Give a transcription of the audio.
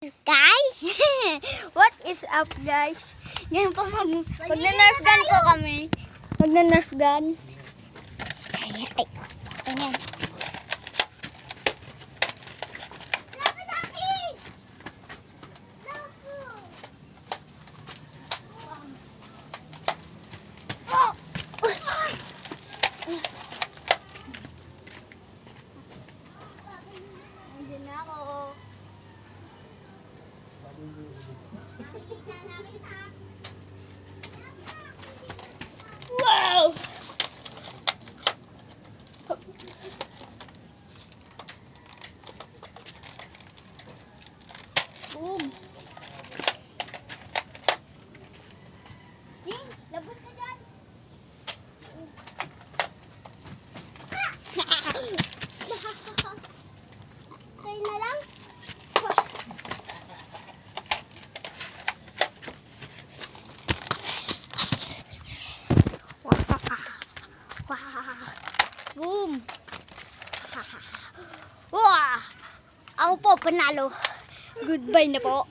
Guys, what is up guys? Ngayon po mag-nerf gun po kami. Mag-nerf gun. Ay, ayan. Andiyan na ako. Wow! Boom! Jing, labas ka dyan! Kaya na lang? Boom! Wow! Ako po, panalo. Goodbye na po.